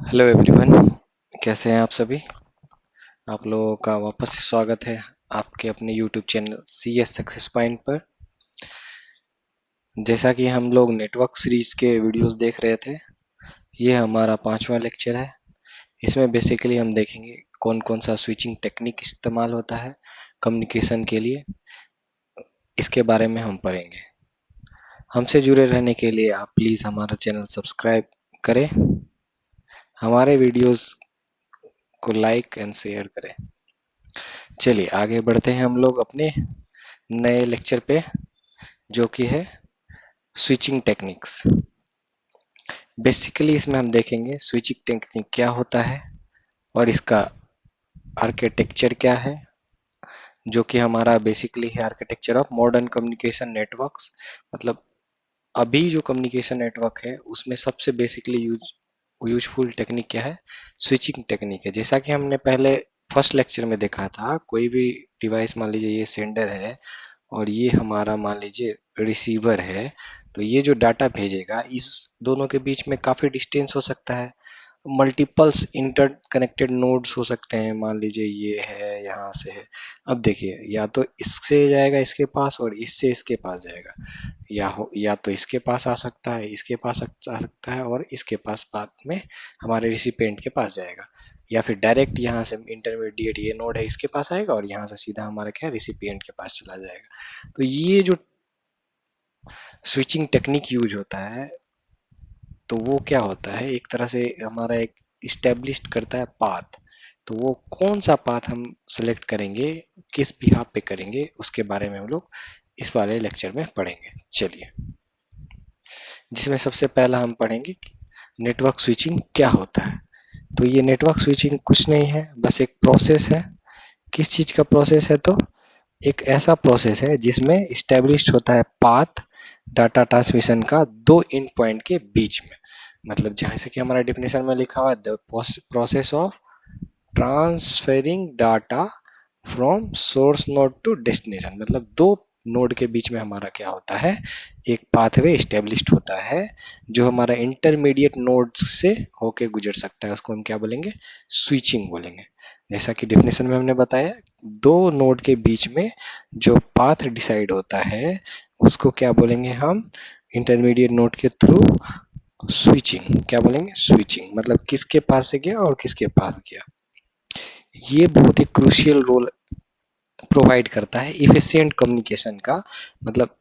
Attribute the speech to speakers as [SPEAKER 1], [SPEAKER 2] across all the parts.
[SPEAKER 1] Hello everyone, कैसे हैं आप सभी। आप लोगों का वापस से स्वागत है आपके अपने YouTube channel C S success point पर। जैसा कि हम लोग नेटवर्क सीरीज के वीडियोस देख रहे थे, ये हमारा 5वां लेक्चर है। इसमें बेसिकली हम देखेंगे कौन कौन सा स्विचिंग टेक्निक इस्तेमाल होता है कम्युनिकेशन के लिए, इसके बारे में हम पढ़ेंगे। हमसे जुड़े रहने के लिए आप प्लीज़ हमारा चैनल सब्सक्राइब करें, हमारे वीडियोस को लाइक एंड शेयर करें। चलिए आगे बढ़ते हैं हम लोग अपने नए लेक्चर पे, जो कि है स्विचिंग टेक्निक्स। बेसिकली इसमें हम देखेंगे स्विचिंग टेक्निक क्या होता है और इसका आर्किटेक्चर क्या है, जो कि हमारा बेसिकली है architecture of modern communication networks. मतलब अभी जो कम्युनिकेशन नेटवर्क है उसमें सबसे बेसिकली यूजफुल टेक्निक क्या है, स्विचिंग टेक्निक है। जैसा कि हमने पहले फर्स्ट लेक्चर में देखा था, कोई भी डिवाइस, मान लीजिए ये सेंडर है और ये हमारा मान लीजिए रिसीवर है, तो ये जो डाटा भेजेगा इस दोनों के बीच में काफ़ी डिस्टेंस हो सकता है। मल्टीपल्स इंटरकनेक्टेड नोड्स हो सकते हैं, मान लीजिए ये है, यहाँ से है। अब देखिए, या तो इससे जाएगा इसके पास और इससे इसके पास जाएगा, या तो इसके पास आ सकता है, इसके पास आ सकता है और इसके पास बाद में हमारे रिसिपिएंट के पास जाएगा, या फिर डायरेक्ट यहाँ से इंटरमीडिएट ये नोड है इसके पास आएगा और यहाँ से सीधा हमारा क्या है रिसिपिएंट के पास चला जाएगा। तो ये जो स्विचिंग टेक्निक यूज होता है, तो वो क्या होता है, एक तरह से हमारा एक इस्टेब्लिश्ड करता है पाथ। तो वो कौन सा पाथ हम सेलेक्ट करेंगे, किस बिहाफ पे करेंगे, उसके बारे में हम लोग इस वाले लेक्चर में पढ़ेंगे। चलिए, जिसमें सबसे पहला हम पढ़ेंगे कि नेटवर्क स्विचिंग क्या होता है। तो ये नेटवर्क स्विचिंग कुछ नहीं है, बस एक प्रोसेस है। किस चीज का प्रोसेस है, तो एक ऐसा प्रोसेस है जिसमें इस्टेब्लिश्ड होता है पाथ डाटा ट्रांसमिशन का दो इन पॉइंट के बीच में। मतलब जैसे कि हमारा डेफिनेशन में लिखा हुआ है, the process of transferring data from source node to destination. मतलब दो नोड के बीच में हमारा क्या होता है, एक पाथवे इस्टेब्लिश्ड होता है जो हमारा इंटरमीडिएट नोड से होके गुजर सकता है। उसको हम क्या बोलेंगे, स्विचिंग बोलेंगे। जैसा कि डेफिनेशन में हमने बताया, दो नोड के बीच में जो पाथ डिसाइड होता है उसको क्या बोलेंगे हम, इंटरमीडिएट नोड के थ्रू स्विचिंग। क्या बोलेंगे, स्विचिंग। मतलब किसके पास से गया और किसके पास गया। ये बहुत ही क्रूशियल रोल प्रोवाइड करता है इफिशिएंट कम्युनिकेशन का। मतलब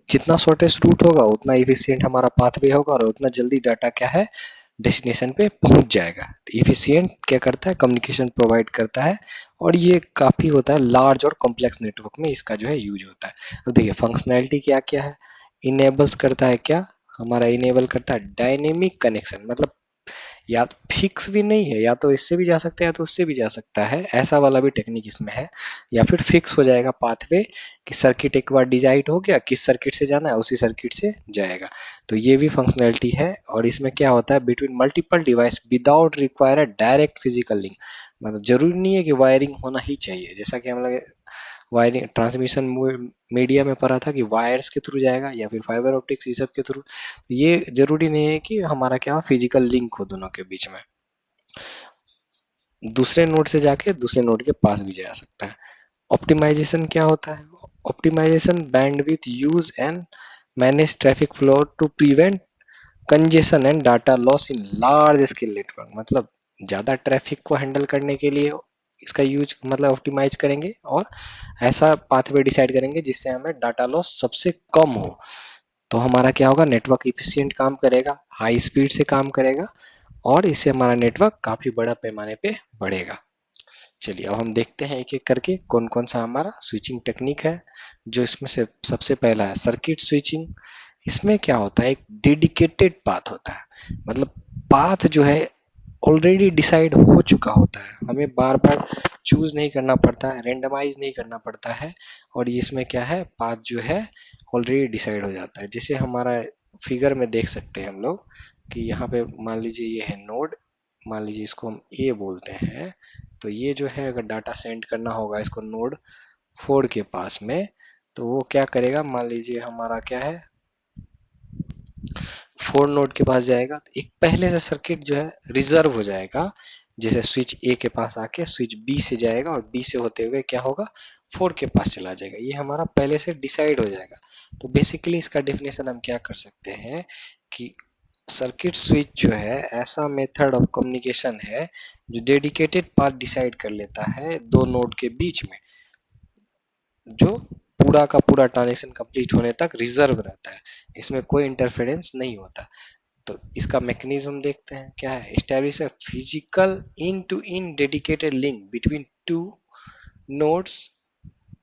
[SPEAKER 1] जितना शॉर्टेस्ट रूट होगा उतना इफिशिएंट हमारा पाथवे होगा और उतना जल्दी डाटा क्या है डेस्टिनेशन पे पहुंच जाएगा। तो इफिशिएंट क्या करता है, कम्युनिकेशन प्रोवाइड करता है। और ये काफी होता है लार्ज और कॉम्प्लेक्स नेटवर्क में इसका जो है यूज होता है। अब देखिए फंक्शनैलिटी क्या क्या है। इनेबल्स करता है क्या, हमारा इनेबल करता है डायनेमिक कनेक्शन। मतलब या फिक्स भी नहीं है, या तो इससे भी जा सकता है या तो उससे भी जा सकता है, ऐसा वाला भी टेक्निक इसमें है। या फिर फिक्स हो जाएगा पाथवे कि सर्किट एक बार डिसाइड हो गया किस सर्किट से जाना है, उसी सर्किट से जाएगा। तो ये भी फंक्शनैलिटी है। और इसमें क्या होता है, between multiple device without require direct physical link. मतलब जरूरी नहीं है कि वायरिंग होना ही चाहिए। जैसा कि हम लोग वायरिंग ट्रांसमिशन मीडिया में पढ़ा था कि वायर्स के थ्रू जाएगा या फिर फाइबर ऑप्टिक्स, ये सब के थ्रू। ये जरूरी नहीं है कि हमारा क्या फिजिकल लिंक हो दोनों के बीच में, दूसरे नोड से जाके दूसरे नोड के पास भी जा सकता है। ऑप्टिमाइजेशन क्या होता है, optimization bandwidth use and manage traffic flow to prevent congestion and data loss in large scale network. मतलब ज्यादा ट्रैफिक को हैंडल करने के लिए इसका यूज मतलब ऑप्टिमाइज करेंगे और ऐसा पाथवे डिसाइड करेंगे जिससे हमें डाटा लॉस सबसे कम हो। तो हमारा क्या होगा, नेटवर्क इफिशिएंट काम करेगा, हाई स्पीड से काम करेगा और इससे हमारा नेटवर्क काफी बड़ा पैमाने पे बढ़ेगा। चलिए अब हम देखते हैं एक एक करके कौन कौन सा हमारा स्विचिंग टेक्निक है। जो इसमें से सबसे पहला है सर्किट स्विचिंग। इसमें क्या होता है, एक डेडिकेटेड पाथ होता है। मतलब पाथ जो है ऑलरेडी डिसाइड हो चुका होता है, हमें बार बार चूज नहीं करना पड़ता है, रेंडमाइज नहीं करना पड़ता है। और इसमें क्या है, पाथ जो है ऑलरेडी डिसाइड हो जाता है। जैसे हमारा फिगर में देख सकते हैं हम लोग कि यहाँ पे मान लीजिए ये है नोड, मान लीजिए इसको हम ए बोलते हैं। तो ये जो है अगर डाटा सेंड करना होगा इसको नोड 4 के पास में, तो वो क्या करेगा, मान लीजिए हमारा क्या है फोर नोड के पास जाएगा तो एक पहले से सर्किट जो है रिजर्व हो जाएगा, जैसे स्विच ए के पास आके स्विच बी से जाएगा और बी से होते हुए क्या होगा, फोर के पास चला जाएगा। ये हमारा पहले से डिसाइड हो जाएगा। तो बेसिकली इसका डेफिनेशन हम क्या कर सकते हैं कि सर्किट स्विच जो है ऐसा मेथड ऑफ कम्युनिकेशन है जो डेडिकेटेड पाथ डिसाइड कर लेता है दो नोड के बीच में, जो पूरा का पूरा ट्रांजेक्शन कंप्लीट होने तक रिजर्व रहता है, इसमें कोई इंटरफेरेंस नहीं होता। तो इसका मैकेनिज्म देखते हैं क्या है। Establish a physical end to end dedicated link between two nodes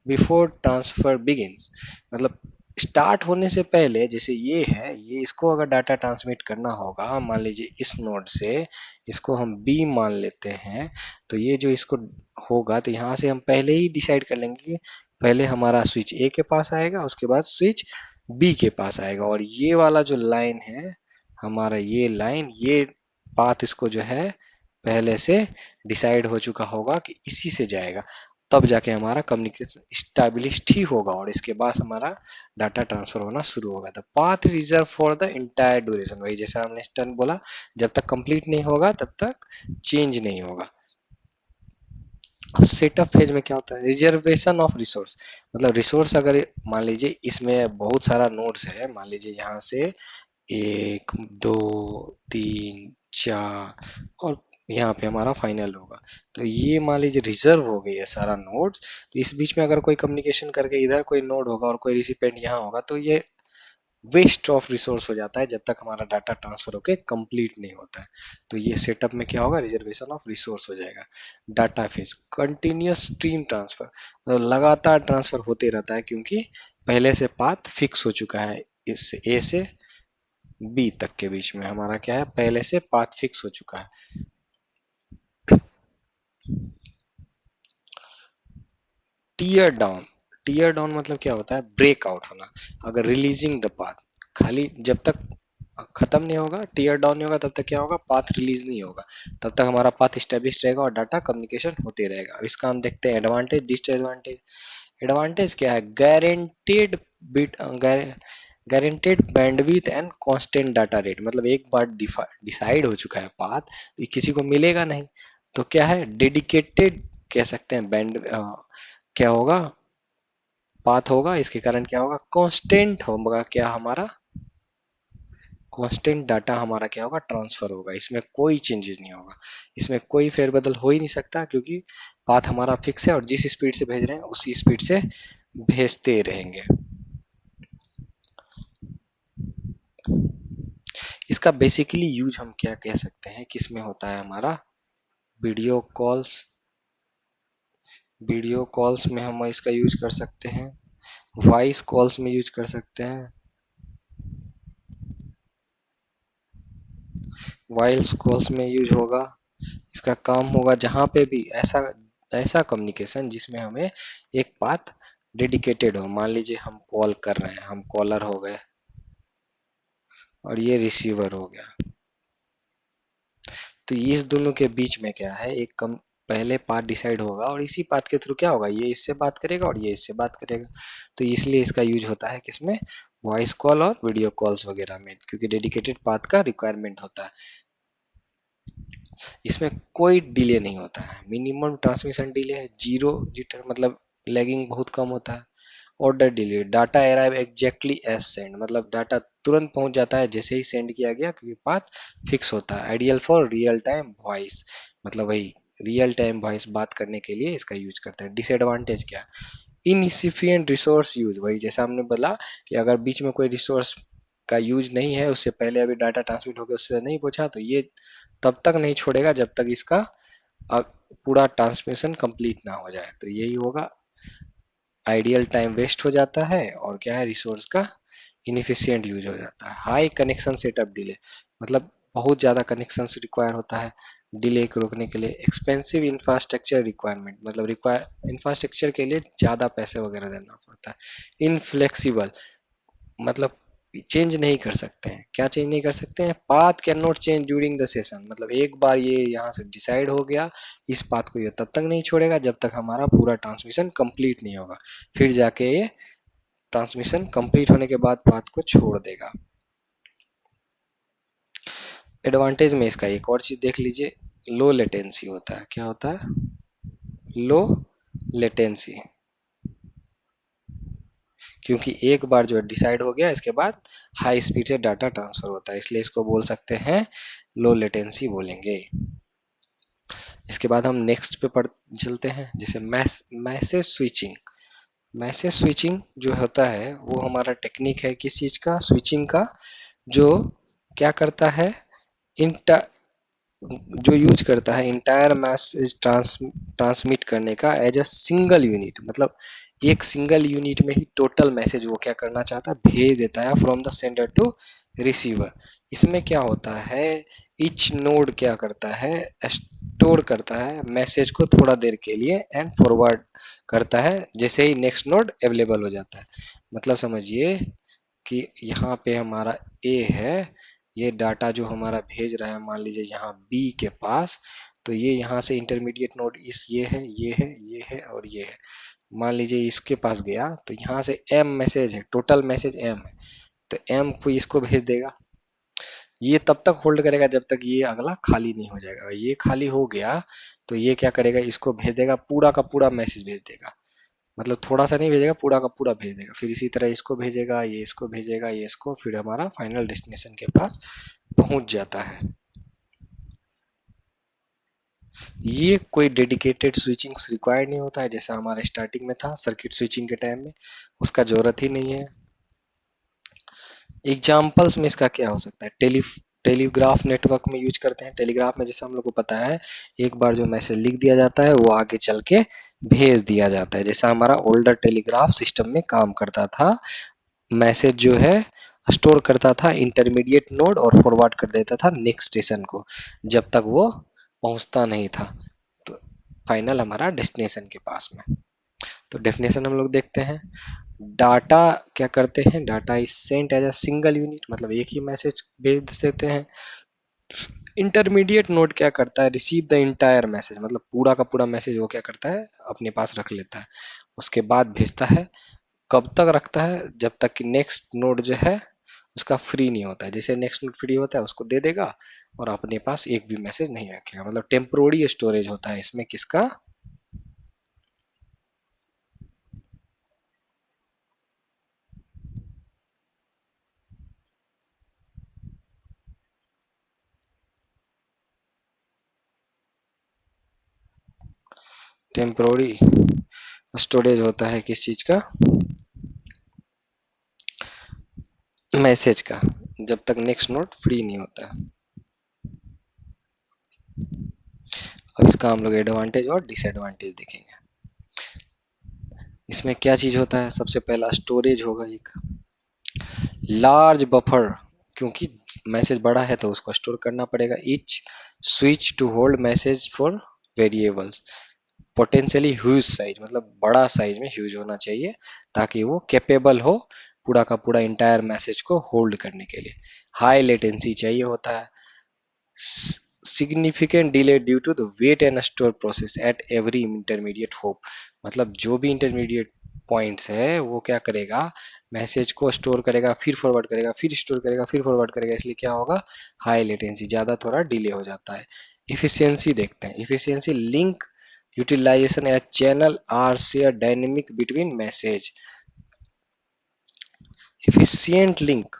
[SPEAKER 1] before transfer begins. मतलब स्टार्ट होने से पहले, जैसे ये है, ये इसको अगर डाटा ट्रांसमिट करना होगा, मान लीजिए इस नोड से, इसको हम बी मान लेते हैं, तो ये जो इसको होगा तो यहाँ से हम पहले ही डिसाइड कर लेंगे कि पहले हमारा स्विच ए के पास आएगा, उसके बाद स्विच बी के पास आएगा, और ये वाला जो लाइन है हमारा, ये लाइन, ये पाथ इसको जो है पहले से डिसाइड हो चुका होगा कि इसी से जाएगा, तब जाके हमारा कम्युनिकेशन स्टैब्लिश्ड ही होगा और इसके बाद हमारा डाटा ट्रांसफर होना शुरू होगा। The path reserve for the entire duration, वही जैसा हमने स्टर्न बोला, जब तक कंप्लीट नहीं होगा तब तक चेंज नहीं होगा। अब सेटअप फेज में क्या होता है, रिजर्वेशन ऑफ रिसोर्स। मतलब रिसोर्स अगर मान लीजिए इसमें बहुत सारा नोड्स है, मान लीजिए यहाँ से एक, दो, तीन, चार, और यहाँ पे हमारा फाइनल होगा, तो ये मान लीजिए रिजर्व हो गई है सारा नोड्स। तो इस बीच में अगर कोई कम्युनिकेशन करके इधर कोई नोड होगा और कोई रिसिपेंट यहाँ होगा, तो ये वेस्ट ऑफ रिसोर्स हो जाता है जब तक हमारा डाटा ट्रांसफर होके कंप्लीट नहीं होता है। तो ये सेटअप में क्या होगा, रिजर्वेशन ऑफ रिसोर्स हो जाएगा। Data phase continuous stream transfer, तो लगातार ट्रांसफर होते रहता है क्योंकि पहले से पाथ फिक्स हो चुका है, इस ए से बी तक के बीच में हमारा क्या है, पहले से पाथ फिक्स हो चुका है। टीयर डाउन, टीयर डाउन मतलब क्या होता है, ब्रेक आउट होना। अगर रिलीजिंग द पाथ, खाली जब तक खत्म नहीं होगा, टीयर डाउन नहीं होगा, तब तक क्या होगा, पाथ रिलीज नहीं होगा, तब तक हमारा पाथ स्टेब्लिश रहेगा और डाटा कम्युनिकेशन होते रहेगा। अब इसका हम देखते हैं एडवांटेज डिसएडवांटेज। एडवांटेज क्या है, guaranteed bit, guaranteed bandwidth and constant data rate. मतलब एक बार डिसाइड हो चुका है पाथ, तो किसी को मिलेगा नहीं, तो क्या है, डेडिकेटेड कह सकते हैं बैंड, क्या होगा, पाथ होगा, इसके कारण क्या होगा, कांस्टेंट होगा, क्या हमारा कांस्टेंट डाटा हमारा क्या होगा, ट्रांसफर होगा, इसमें कोई चेंजेस नहीं होगा, इसमें कोई फेरबदल हो ही नहीं सकता क्योंकि पाथ हमारा फिक्स है और जिस स्पीड से भेज रहे हैं उसी स्पीड से भेजते रहेंगे। इसका बेसिकली यूज हम क्या कह सकते हैं, किसमें होता है हमारा, वीडियो कॉल्स, वीडियो कॉल्स में हम इसका यूज कर सकते हैं, वॉइस कॉल्स में यूज कर सकते हैं, वॉइस कॉल्स में यूज होगा। इसका काम होगा जहां पे भी ऐसा ऐसा कम्युनिकेशन जिसमें हमें एक पाथ डेडिकेटेड हो, मान लीजिए हम कॉल कर रहे हैं, हम कॉलर हो गए और ये रिसीवर हो गया, तो इस दोनों के बीच में क्या है, एक कम पहले पाथ डिसाइड होगा और इसी पाथ के थ्रू क्या होगा, ये इससे बात करेगा और ये इससे बात करेगा। तो इसलिए इसका यूज होता है किसमें, वॉइस कॉल और वीडियो कॉल्स वगैरह में, क्योंकि डेडिकेटेड पाथ का रिक्वायरमेंट होता है। इसमें कोई डिले नहीं होता है, मिनिमम ट्रांसमिशन डिले है 0 जिटर, मतलब लैगिंग बहुत कम होता है। Order delay, data arrive exactly as send, मतलब डाटा तुरंत पहुंच जाता है जैसे ही सेंड किया गया क्योंकि पाथ फिक्स होता है। Ideal for real time voice, मतलब वही रियल टाइम वॉइस बात करने के लिए इसका यूज करते हैं। डिसएडवांटेज क्या, इनसिफिशिएंट रिसोर्स यूज, वही जैसा हमने बोला कि अगर बीच में कोई रिसोर्स का यूज नहीं है, उससे पहले अभी डाटा ट्रांसमिट होकर उससे नहीं पहुंचा, तो ये तब तक नहीं छोड़ेगा जब तक इसका पूरा ट्रांसमिशन कंप्लीट ना हो जाए। तो यही होगा, आइडियल टाइम वेस्ट हो जाता है और क्या है, रिसोर्स का इनफिशियंट यूज हो जाता है। हाई कनेक्शन सेटअप डिले, मतलब बहुत ज़्यादा कनेक्शन रिक्वायर होता है डिले को रोकने के लिए। एक्सपेंसिव इंफ्रास्ट्रक्चर रिक्वायरमेंट, मतलब रिक्वायर इंफ्रास्ट्रक्चर के लिए ज़्यादा पैसे वगैरह देना पड़ता है। इनफ्लेक्सिबल, मतलब चेंज नहीं कर सकते हैं, क्या चेंज नहीं कर सकते हैं, path can not change during the session, मतलब एक बार ये यहाँ से डिसाइड हो गया, इस पाथ को ये तब तक नहीं छोड़ेगा जब तक हमारा पूरा ट्रांसमिशन कंप्लीट नहीं होगा, फिर जाके ये ट्रांसमिशन कंप्लीट होने के बाद पाथ को छोड़ देगा। एडवांटेज में इसका एक और चीज देख लीजिए, लो लेटेंसी होता है। क्या होता है? Low latency. क्योंकि एक बार जो डिसाइड हो गया, इसके बाद हाई स्पीड से डाटा ट्रांसफर होता है, इसलिए इसको बोल सकते हैं लो लेटेंसी बोलेंगे। इसके बाद हम नेक्स्ट पे पढ़ चलते हैं, जैसे मैसेज स्विचिंग। मैसेज स्विचिंग जो होता है वो हमारा टेक्निक है किस चीज का? स्विचिंग का। जो क्या करता है, इंटा जो यूज करता है इंटायर मैसेज ट्रांसमिट करने का एज अ सिंगल यूनिट, मतलब एक सिंगल यूनिट में ही टोटल मैसेज वो क्या करना चाहता है, भेज देता है from the sender to receiver. इसमें क्या होता है, ईच नोड क्या करता है, स्टोर करता है मैसेज को थोड़ा देर के लिए एंड फॉरवर्ड करता है जैसे ही नेक्स्ट नोड अवेलेबल हो जाता है। मतलब समझिए कि यहाँ पे हमारा ए है, ये डाटा जो हमारा भेज रहा है मान लीजिए यहाँ बी के पास, तो ये यहाँ से इंटरमीडिएट नोड इस ये है, ये है, ये है और ये है। मान लीजिए इसके पास गया तो यहाँ से एम मैसेज है, टोटल मैसेज एम है, तो एम को इसको भेज देगा। ये तब तक होल्ड करेगा जब तक ये अगला खाली नहीं हो जाएगा। ये खाली हो गया तो ये क्या करेगा, इसको भेज देगा, पूरा का पूरा मैसेज भेज देगा। मतलब थोड़ा सा नहीं भेजेगा, पूरा का पूरा भेज देगा। फिर इसी तरह इसको भेजेगा, ये इसको भेजेगा, ये इसको, फिर हमारा फाइनल डेस्टिनेशन के पास पहुंच जाता है। ये कोई डेडिकेटेड स्विचिंग रिक्वायर्ड नहीं होता है, जैसा हमारे स्टार्टिंग में था सर्किट स्विचिंग के टाइम में, उसका जरूरत ही नहीं है। एग्जाम्पल्स में इसका क्या हो सकता है, टेलीग्राफ नेटवर्क में यूज करते हैं। टेलीग्राफ में जैसे हम लोग को पता है, एक बार जो मैसेज लिख दिया जाता है वो आगे चल के भेज दिया जाता है, जैसा हमारा ओल्डर टेलीग्राफ सिस्टम में काम करता था। मैसेज जो है स्टोर करता था इंटरमीडिएट नोड और फॉरवर्ड कर देता था नेक्स्ट स्टेशन को, जब तक वो पहुंचता नहीं था तो फाइनल हमारा डेस्टिनेशन के पास में। तो डेफिनेशन हम लोग देखते हैं। डाटा क्या करते हैं, data is sent as a single unit, मतलब एक ही मैसेज भेज देते हैं। इंटरमीडिएट नोड क्या करता है, रिसीव द इंटायर मैसेज, मतलब पूरा का पूरा मैसेज वो क्या करता है, अपने पास रख लेता है, उसके बाद भेजता है। कब तक रखता है, जब तक कि नेक्स्ट नोड जो है उसका फ्री नहीं होता है। जैसे नेक्स्ट नोड फ्री होता है उसको दे देगा और अपने पास एक भी मैसेज नहीं रखेगा। मतलब टेम्पोररी स्टोरेज होता है इसमें, किसका? टेम्पोररी स्टोरेज होता है किस चीज का? मैसेज का, जब तक नेक्स्ट नोड फ्री नहीं होता। अब इसका हम लोग एडवांटेज और डिसएडवांटेज देखेंगे। इसमें क्या चीज होता है, सबसे पहला स्टोरेज होगा एक लार्ज बफर, क्योंकि मैसेज बड़ा है तो उसको स्टोर करना पड़ेगा। Each switch to hold message for variables, potentially huge size, मतलब बड़ा साइज में ह्यूज होना चाहिए ताकि वो कैपेबल हो पूरा का पूरा इंटायर मैसेज को होल्ड करने के लिए। हाई लेटेंसी चाहिए होता है। Significant delay due to the wait and store process at every intermediate hop, मतलब जो भी इंटरमीडिएट पॉइंट्स है वो क्या करेगा, मैसेज को स्टोर करेगा, फिर फॉरवर्ड करेगा, फिर स्टोर करेगा, फिर फॉरवर्ड करेगा, इसलिए क्या होगा, हाई लेटेंसी, ज्यादा थोड़ा डिले हो जाता है। इफिशियंसी देखते हैं। इफिशियंसी लिंक यूटिलाइजेशन या channel are share dynamic between message. Efficient link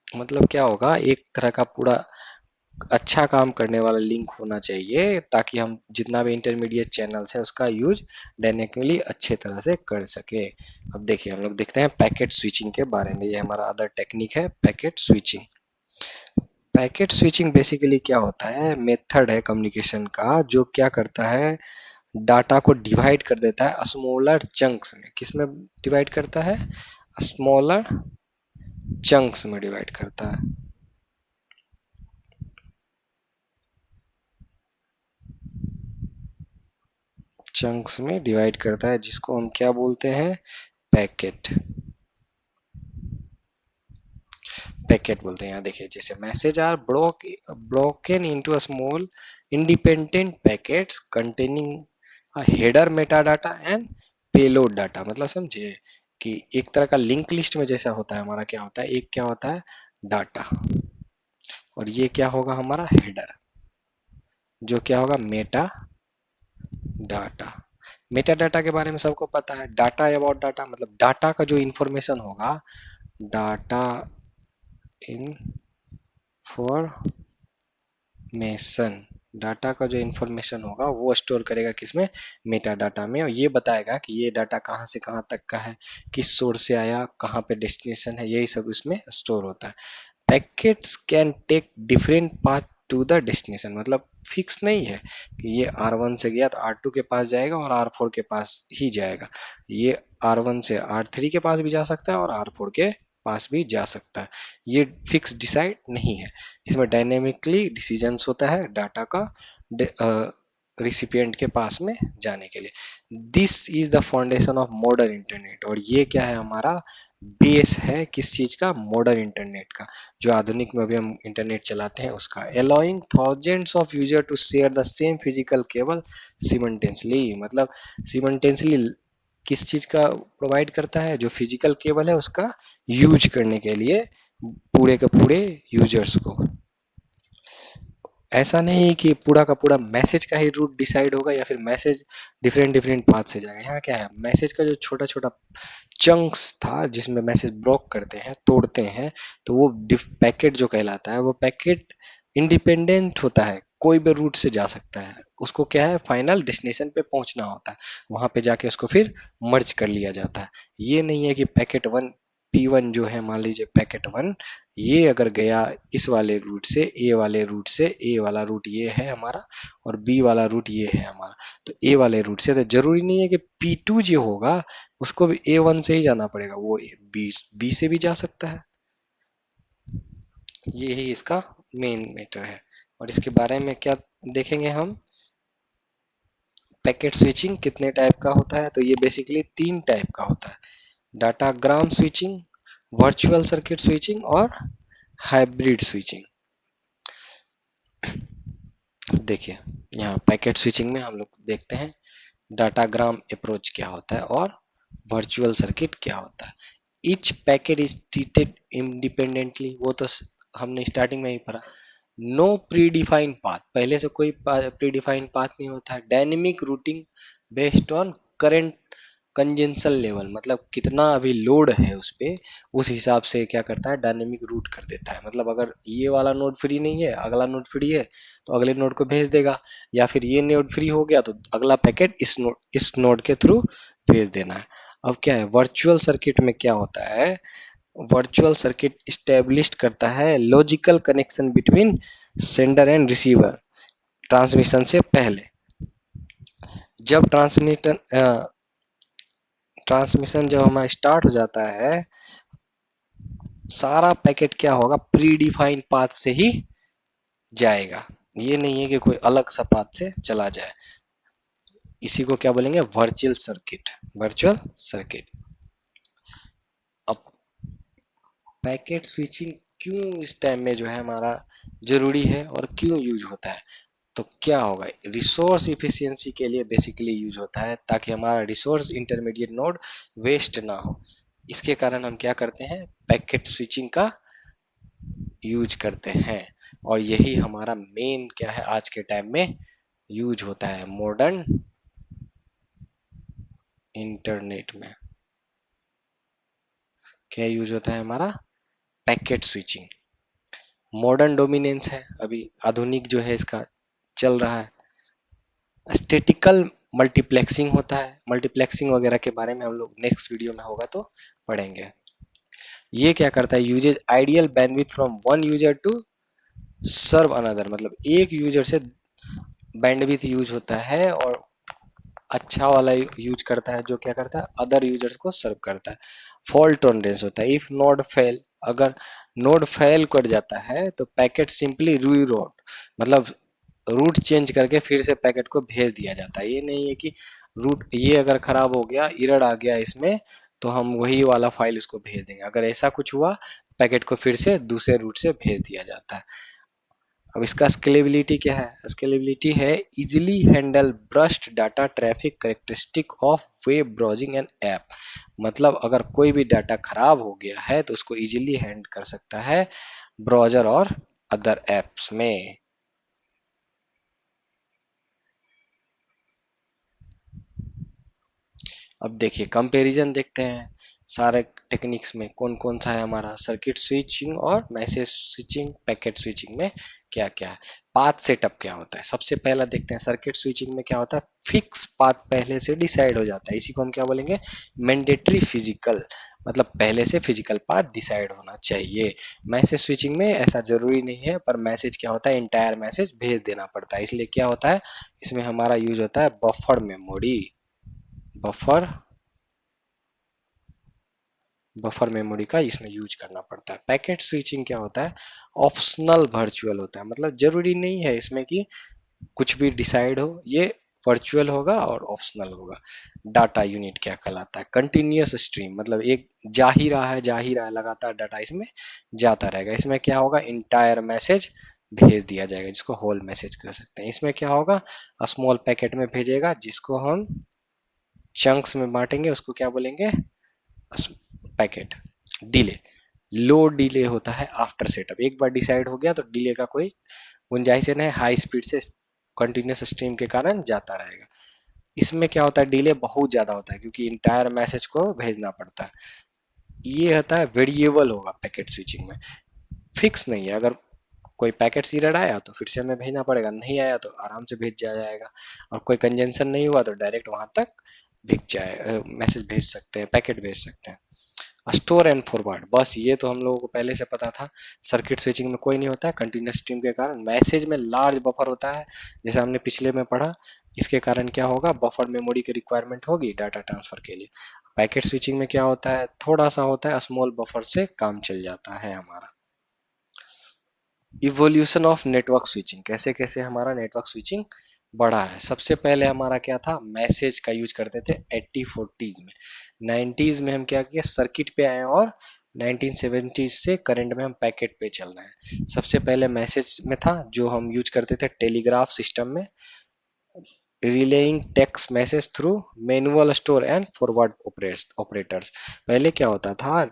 [SPEAKER 1] मतलब क्या होगा, एक तरह का पूरा अच्छा काम करने वाला लिंक होना चाहिए ताकि हम जितना भी इंटरमीडिएट चैनल्स है उसका यूज डायनेमिकली अच्छे तरह से कर सके। अब देखिए हम लोग देखते हैं पैकेट स्विचिंग के बारे में, ये हमारा अदर टेक्निक है packet switching. Packet switching basically क्या होता है, मेथड है कम्युनिकेशन का जो क्या करता है, डाटा को डिवाइड कर देता है स्मॉलर चंक्स में। किस में डिवाइड करता है? स्मॉलर चंक्स में डिवाइड करता है। चंक्स में डिवाइड करता है जिसको हम क्या बोलते हैं, पैकेट। पैकेट बोलते हैं। यहाँ देखिए जैसे message are broken into a small independent packets containing header meta data and payload data, मतलब समझे कि एक तरह का लिंक लिस्ट में जैसा होता है हमारा क्या होता है, एक क्या होता है, डाटा, और ये क्या होगा हमारा हेडर, जो क्या होगा मेटा डाटा। मेटा डाटा के बारे में सबको पता है, डाटा अबाउट डाटा मतलब डाटा का जो इंफॉर्मेशन होगा, डाटा इंफॉर्मेशन, डाटा का जो इंफॉर्मेशन होगा वो स्टोर करेगा किसमें, मेटा डाटा में, और ये बताएगा कि ये डाटा कहाँ से कहाँ तक का है, किस सोर्स से आया, कहाँ पे डेस्टिनेशन है, यही सब इसमें स्टोर होता है। Packets can take different path to the destination, मतलब फिक्स नहीं है कि ये R1 से गया तो R2 के पास जाएगा और R4 के पास ही जाएगा, ये R1 से R3 के पास भी जा सकता है और R4 के पास भी जा सकता है, ये फिक्स डिसाइड नहीं है। इसमें डायनेमिकली डिसीजंस होता है डाटा का रिसिपिएंट के पास में जाने के लिए। This is the foundation of modern internet, और ये क्या है हमारा बेस है किस चीज का, मॉडर्न इंटरनेट का, जो आधुनिक में भी हम इंटरनेट चलाते हैं उसका। Allowing thousands of user to share the same physical cable simultaneously, मतलब सिमल्टेनियसली किस चीज का प्रोवाइड करता है, जो फिजिकल केबल है उसका यूज करने के लिए पूरे के पूरे यूजर्स को। ऐसा नहीं है कि पूरा का पूरा मैसेज का ही रूट डिसाइड होगा या फिर मैसेज डिफरेंट डिफरेंट पाथ से जाएगा। यहाँ क्या है, मैसेज का जो छोटा छोटा चंक्स था जिसमें मैसेज ब्लॉक करते हैं, तोड़ते हैं, तो वो पैकेट जो कहलाता है, वो पैकेट इंडिपेंडेंट होता है, कोई भी रूट से जा सकता है, उसको क्या है फाइनल डेस्टिनेशन पे पहुंचना होता है, वहां पे जाके उसको फिर मर्ज कर लिया जाता है। ये नहीं है कि पैकेट वन P1 जो है, मान लीजिए पैकेट वन, ये अगर गया इस वाले रूट से, ए वाले रूट से, ए वाला रूट ये है हमारा और बी वाला रूट ये है हमारा, तो ए वाले रूट से तो जरूरी नहीं है कि P2 जो होगा उसको भी A1 से ही जाना पड़ेगा, वो बी से भी जा सकता है। ये ही इसका मेन मैटर है। और इसके बारे में क्या देखेंगे हम, पैकेट स्विचिंग कितने टाइप का होता है, तो ये बेसिकली 3 टाइप का होता है, datagram switching, virtual circuit switching और हाइब्रिड स्विचिंग। देखिए यहाँ पैकेट स्विचिंग में हम लोग देखते हैं डाटाग्राम अप्रोच क्या होता है और वर्चुअल सर्किट क्या होता है। Each packet is treated independently, वो तो हमने स्टार्टिंग में ही पढ़ा। नो प्री डिफाइंड पाथ, पहले से कोई प्री डिफाइंड पाथ नहीं होता है। Dynamic routing based on current congestion level, मतलब कितना अभी लोड है उस पे, उस हिसाब से क्या करता है डायनेमिक रूट कर देता है, मतलब अगर ये वाला नोड फ्री नहीं है, अगला नोड फ्री है तो अगले नोड को भेज देगा, या फिर ये नोड फ्री हो गया तो अगला पैकेट इस नोड के थ्रू भेज देना है। अब क्या है वर्चुअल सर्किट में क्या होता है, वर्चुअल सर्किट स्टेब्लिश करता है logical connection between sender and receiver transmission से पहले। जब ट्रांसमिशन जब हमारा स्टार्ट हो जाता है, सारा पैकेट क्या होगा प्री डिफाइंड पाथ से ही जाएगा, ये नहीं है कि कोई अलग सा पाथ से चला जाए। इसी को क्या बोलेंगे वर्चुअल सर्किट, वर्चुअल सर्किट। अब पैकेट स्विचिंग क्यों इस टाइम में जो है हमारा जरूरी है और क्यों यूज होता है, तो क्या होगा रिसोर्स इफिशियंसी के लिए बेसिकली यूज होता है, ताकि हमारा रिसोर्स इंटरमीडिएट नोड वेस्ट ना हो। इसके कारण हम क्या करते हैं पैकेट स्विचिंग का यूज करते हैं, और यही हमारा मेन क्या है आज के टाइम में यूज होता है मॉडर्न इंटरनेट में। क्या यूज होता है हमारा पैकेट स्विचिंग। मॉडर्न डोमिनेंस है अभी आधुनिक जो है इसका चल रहा है। स्टेटिकल मल्टीप्लेक्सिंग होता है, मल्टीप्लेक्सिंग वगैरह के बारे में हम लोग नेक्स्ट वीडियो में होगा तो पढ़ेंगे। ये क्या करता है uses ideal bandwidth from one user to serve another, मतलब एक यूजर से बैंडविड्थ यूज होता है और अच्छा वाला यूज करता है जो क्या करता है अदर यूजर्स को सर्व करता है। फॉल्ट टॉलरेंस होता है, इफ नोड फेल, अगर नोड फेल कर जाता है तो पैकेट सिंपली रीरूट, मतलब रूट चेंज करके फिर से पैकेट को भेज दिया जाता है। ये नहीं है कि रूट ये अगर खराब हो गया एरर आ गया इसमें तो हम वही वाला फाइल उसको भेज देंगे, अगर ऐसा कुछ हुआ पैकेट को फिर से दूसरे रूट से भेज दिया जाता है। अब इसका स्केलेबिलिटी क्या है, स्केलेबिलिटी है easily handle burst data traffic characteristic of web browsing and app, मतलब अगर कोई भी डाटा खराब हो गया है तो उसको इजीली हैंडल कर सकता है ब्राउजर और अदर एप्स में। अब देखिए कंपैरिजन देखते हैं सारे टेक्निक्स में कौन कौन सा है हमारा। सर्किट स्विचिंग और मैसेज स्विचिंग, पैकेट स्विचिंग में क्या क्या है। पाथ सेटअप क्या होता है, सबसे पहला देखते हैं। सर्किट स्विचिंग में क्या होता है, फिक्स पाथ पहले से डिसाइड हो जाता है, इसी को हम क्या बोलेंगे, मैंडेटरी फिजिकल, मतलब पहले से फिजिकल पाथ डिसाइड होना चाहिए। मैसेज स्विचिंग में ऐसा जरूरी नहीं है, पर मैसेज क्या होता है, इंटायर मैसेज भेज देना पड़ता है, इसलिए क्या होता है, इसमें हमारा यूज होता है buffer memory. Buffer buffer memory का इसमें यूज करना पड़ता है। पैकेट स्विचिंग क्या होता है, ऑप्शनल वर्चुअल होता है, मतलब जरूरी नहीं है इसमें कि कुछ भी डिसाइड हो, ये वर्चुअल होगा और ऑप्शनल होगा। डाटा यूनिट क्या कहलाता है, कंटिन्यूअस स्ट्रीम, मतलब एक जा ही रहा है लगातार डाटा इसमें जाता रहेगा। इसमें क्या होगा, इंटायर मैसेज भेज दिया जाएगा, जिसको होल मैसेज कह सकते हैं। इसमें क्या होगा, स्मॉल पैकेट में भेजेगा, जिसको हम चंक्स में बांटेंगे, उसको क्या बोलेंगे, पैकेट। डिले, लो डिले होता है आफ्टर सेटअप, एक बार डिसाइड हो गया तो डिले का कोई गुंजाइश नहीं, हाई स्पीड से कंटिन्यूस स्ट्रीम के कारण जाता रहेगा। इसमें क्या होता है, डिले बहुत ज्यादा होता है क्योंकि इंटायर मैसेज को भेजना पड़ता है। ये होता है वेरिएबल होगा पैकेट स्विचिंग में, फिक्स नहीं है। अगर कोई पैकेट सीरियल आया तो फिर से हमें भेजना पड़ेगा, नहीं आया तो आराम से भेज दिया जाएगा, और कोई कंजंक्शन नहीं हुआ तो डायरेक्ट वहां तक भेज जाए, मैसेज भेज सकते हैं, पैकेट भेज सकते हैं। स्टोर एंड फॉरवर्ड, बस ये तो हम लोगों को पहले से पता था। सर्किट स्विचिंग में कोई नहीं होता है, कंटिन्यूस स्ट्रीम के कारण मैसेज में लार्ज बफर होता है, जैसे हमने पिछले में पढ़ा। इसके कारण क्या होगा, बफर मेमोरी की रिक्वायरमेंट होगी डाटा ट्रांसफर के लिए। पैकेट स्विचिंग में क्या होता है, थोड़ा सा होता है, स्मॉल बफर से काम चल जाता है हमारा। इवोल्यूशन ऑफ नेटवर्क स्विचिंग, कैसे कैसे हमारा नेटवर्क स्विचिंग बढ़ा है। सबसे पहले हमारा क्या था, मैसेज का यूज करते थे 8040 में। 90s में हम क्या किया, सर्किट पे आए, और 1970s से करंट में हम पैकेट पे चल रहे हैं। सबसे पहले मैसेज में था, जो हम यूज करते थे टेलीग्राफ सिस्टम में, relying text message through manual store and forward operators. पहले क्या होता था,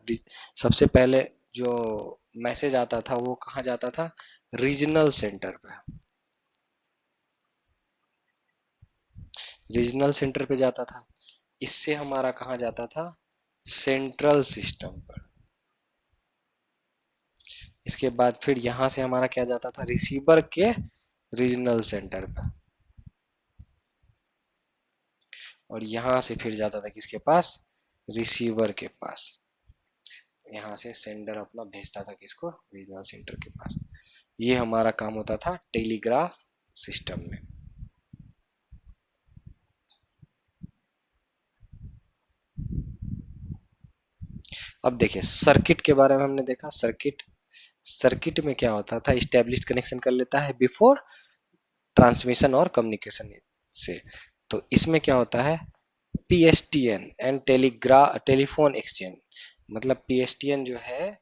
[SPEAKER 1] सबसे पहले जो मैसेज आता था वो कहाँ जाता था, रीजनल सेंटर पे, रीजनल सेंटर पे जाता था। इससे हमारा कहाँ जाता था, सेंट्रल सिस्टम पर। इसके बाद फिर यहाँ से हमारा क्या जाता था, रिसीवर के रीजनल सेंटर पर, और यहाँ से फिर जाता था किसके पास, रिसीवर के पास। यहाँ से सेंडर अपना भेजता था किसको, रीजनल सेंटर के पास। ये हमारा काम होता था टेलीग्राफ सिस्टम में। अब देखिए सर्किट के बारे में हमने देखा। सर्किट, सर्किट में क्या होता था, स्टेब्लिश्ड कनेक्शन कर लेता है बिफोर ट्रांसमिशन और कम्युनिकेशन से। तो इसमें क्या होता है, पीएसटीएन एंड टेलीफोन एक्सचेंज, मतलब पीएसटीएन जो है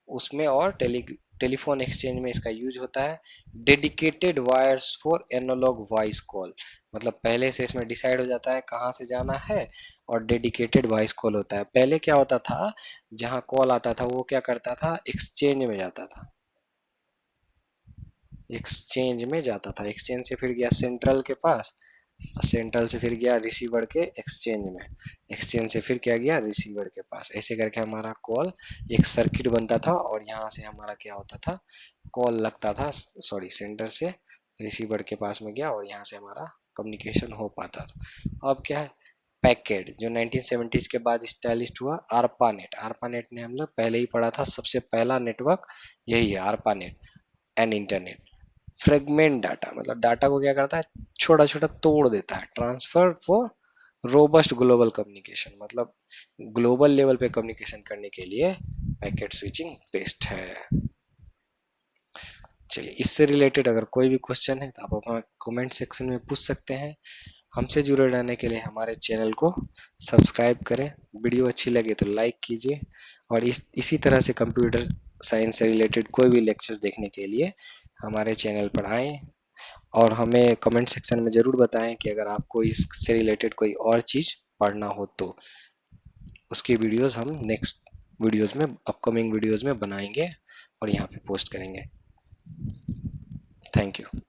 [SPEAKER 1] उसमें, और टेलीफोन एक्सचेंज में इसका यूज होता है। Dedicated wires for analog voice call, मतलब पहले से इसमें डिसाइड हो जाता है कहाँ से जाना है, और डेडिकेटेड वॉइस कॉल होता है। पहले क्या होता था, जहाँ कॉल आता था वो क्या करता था, एक्सचेंज में जाता था, एक्सचेंज में जाता था, एक्सचेंज से फिर गया सेंट्रल के पास, सेंट्रल से फिर गया रिसीवर के एक्सचेंज में, एक्सचेंज से फिर क्या गया, रिसीवर के पास। ऐसे करके हमारा कॉल एक सर्किट बनता था, और यहाँ से हमारा क्या होता था, कॉल लगता था, सॉरी सेंटर से रिसीवर के पास में गया, और यहाँ से हमारा कम्युनिकेशन हो पाता था। अब क्या है, पैकेट, जो 1970s के बाद स्टैब्लिश हुआ, आरपानेट। आरपानेट ने हम लोग पहले ही पढ़ा था, सबसे पहला नेटवर्क यही है, ARPANET and internet. Fragment data, मतलब डाटा को क्या करता है, छोटा छोटा तोड़ देता है। Transfer for robust global communication, मतलब ग्लोबल लेवल पे कम्युनिकेशन करने के लिए पैकेट स्विचिंग बेस्ट है। चलिए, इससे रिलेटेड अगर कोई भी क्वेश्चन है तो आप अपना कमेंट सेक्शन में पूछ सकते हैं। हमसे जुड़े रहने के लिए हमारे चैनल को सब्सक्राइब करें, वीडियो अच्छी लगे तो लाइक कीजिए, और इसी तरह से कंप्यूटर साइंस से रिलेटेड कोई भी लेक्चर्स देखने के लिए हमारे चैनल पर आएँ, और हमें कमेंट सेक्शन में ज़रूर बताएं कि अगर आपको इससे रिलेटेड कोई और चीज़ पढ़ना हो तो उसकी वीडियोस हम नेक्स्ट वीडियोस में, अपकमिंग वीडियोस में बनाएंगे और यहाँ पे पोस्ट करेंगे। Thank you.